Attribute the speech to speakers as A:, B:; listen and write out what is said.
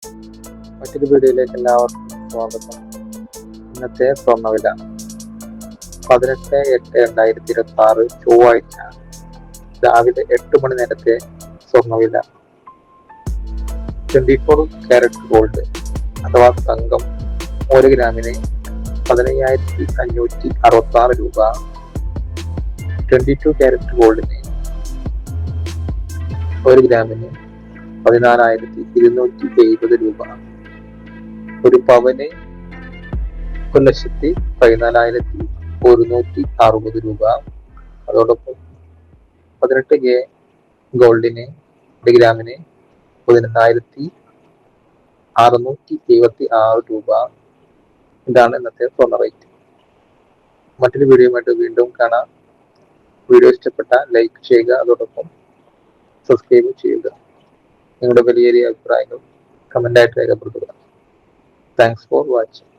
A: മറ്റൊരു വീഡിയോയിലേക്ക് എല്ലാവർക്കും സ്വാഗതം. ഇന്നത്തെ സ്വർണ്ണവില 18/8/2026 ചൊവ്വാഴ്ച രാവിലെ 8 മണി നേരത്തെ സ്വർണ്ണവില 24 കാരറ്റ് ഗോൾഡ് അഥവാ തങ്കം 1 ഗ്രാമിന് 15,566 രൂപ. 22 കാരറ്റ് ഗോൾഡിന് 1 ഗ്രാമിന് 14,270 രൂപ. ഒരു പവന് 1,14,160 രൂപ. അതോടൊപ്പം 18K ഗോൾഡിന് 1 ഗ്രാമിന് 11,676 രൂപ. ഇതാണ് ഇന്നത്തെ സ്വർണ്ണ റേറ്റ്. മറ്റൊരു വീഡിയോയുമായിട്ട് വീണ്ടും കാണാം. വീഡിയോ ഇഷ്ടപ്പെട്ട ലൈക്ക് ചെയ്യുക, അതോടൊപ്പം സബ്സ്ക്രൈബ് ചെയ്യുക. നിങ്ങളുടെ വലിയ അഭിപ്രായങ്ങൾ കമന്റായിട്ട് രേഖപ്പെടുത്തുക. Thanks for watching.